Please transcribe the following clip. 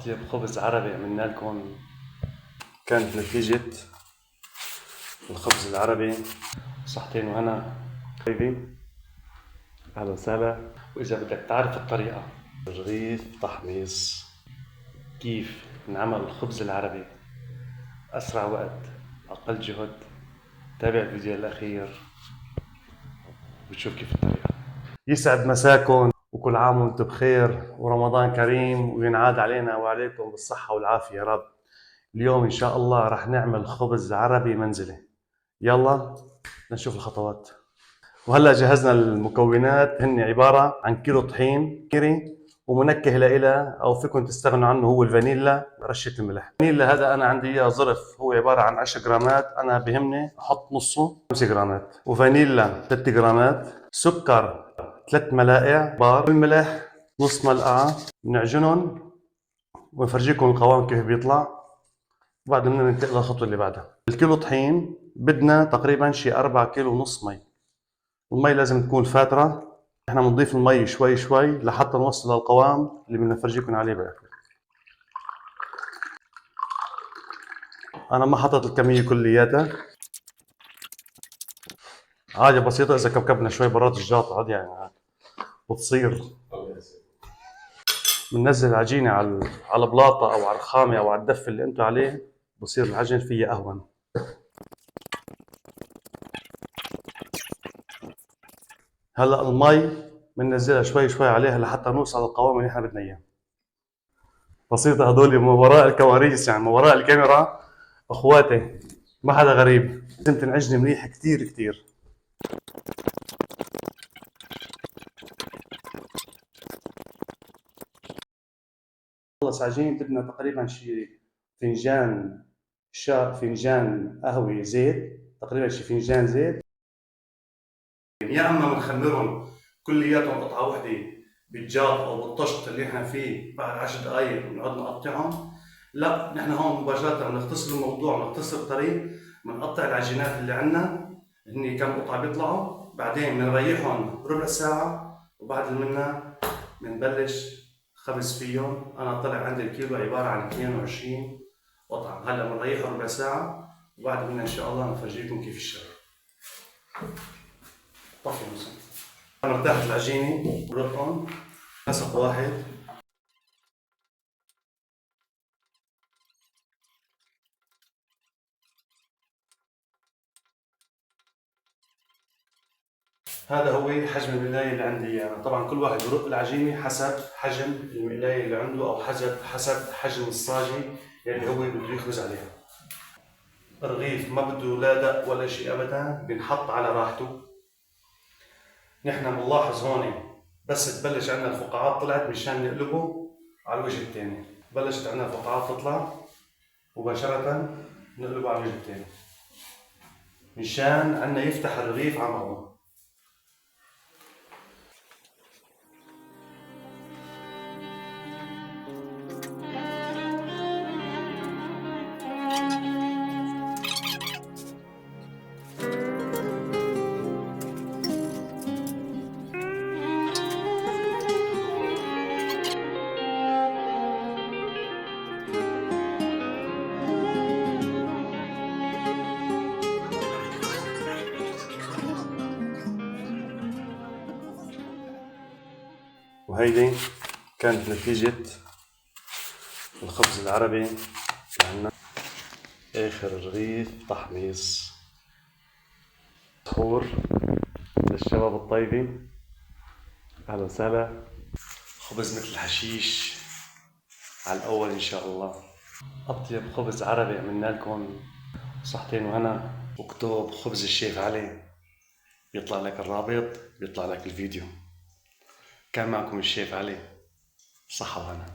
أطيب خبز عربي عملنا لكم كانت نتيجة الخبز العربي. صحتين وهنا حبيبي، أهلا وسهلا. وإذا بدك تعرف الطريقة رغيف تحميص كيف نعمل الخبز العربي أسرع وقت أقل جهد، تابع الفيديو الأخير وتشوف كيف الطريقة. يسعد مساكم وكل عام وانتم بخير ورمضان كريم وينعاد علينا وعليكم بالصحة والعافية يا رب. اليوم إن شاء الله رح نعمل خبز عربي منزلي. يلا نشوف الخطوات. وهلا جهزنا المكونات، هن عبارة عن كيلو طحين كيري ومنكه لإلها أو فيكم تستغنوا عنه هو الفانيلا رشة الملح. الفانيلا هذا أنا عندي إياه ظرف، هو عبارة عن 10 جرامات، أنا بهمني أحط نصه 5 جرامات، وفانيلا 3 جرامات، سكر 3 ملائع كبار، والملح نص ملعقة. بنعجنهم ونفرجيكم القوام كيف بيطلع، وبعد بدنا ننتقل للخطوة اللي بعدها. الكيلو طحين بدنا تقريبا شي 4 كيلو ونص مي. المي لازم تكون فاترة. احنا بنضيف المي شوي شوي لحتى نوصل للقوام اللي بدنا نفرجيكم عليه بالاخر. انا ما حطيت الكمية كلياتها، عادي بسيطة. اذا كبكبنا شوي برات الجاط عادي يعني بتصير. بننزل العجينة على بلاطة او على رخامة او على الدف اللي انتم عليه، بصير العجن فيها اهون. هلا المي بننزلها شوي شوي عليها لحتى نوصل للقوام اللي احنا بدنا اياه. بسيطة، هدول من وراء الكواليس يعني من وراء الكاميرا اخواتي، ما حدا غريب. لازم تنعجني مليح كتير كتير. خلص عجين بدنا تقريبا شي فنجان فنجان قهوة زيت، تقريبا شي فنجان زيت. يا اما بنخمرهم كلياتهم قطعة وحدة بالجاط او بالطشت اللي احنا فيه بعد 10 دقائق بنقعد نقطعهم. لا، نحن هون مباشرة بنختصر الموضوع، بنختصر الطريق، بنقطع العجينات اللي عندنا، هن كم قطعة بيطلعوا، بعدين بنريحهم ربع ساعة، وبعد منا بنبلش خبز فيهم. انا طلع عندي الكيلو عبارة عن 22 قطعة. هلا بنريحهم ربع ساعة وبعد منا ان شاء الله نفرجيكم كيف الشغل. طفي مثلا ارتاحت العجينة ورقهم نسق واحد. هذا هو حجم المقلاية اللي عندي اياه. يعني طبعا كل واحد برق العجينة حسب حجم المقلاية اللي عنده او حسب حجم الصاجة اللي هو بده يخبز عليها. الرغيف ما بده لا دق ولا شيء ابدا، بنحط على راحته. نحن بنلاحظ هون بس تبلش عندنا الفقاعات طلعت مشان نقلبه على الوجه الثاني. بلشت عندنا الفقاعات تطلع مباشرة نقلبه على الوجه الثاني مشان عندنا يفتح الرغيف على بعضه. وهيدي كانت نتيجة الخبز العربي عندنا. آخر رغيف تحميص سحور للشباب الطيبة، أهلا وسهلا. خبز مثل الحشيش على الأول إن شاء الله. أطيب خبز عربي عملنا لكم. صحتين وهنا. واكتب خبز الشيف علي بيطلع لك الرابط، بيطلع لك الفيديو. كان معكم الشيف علي، صحة وهنا.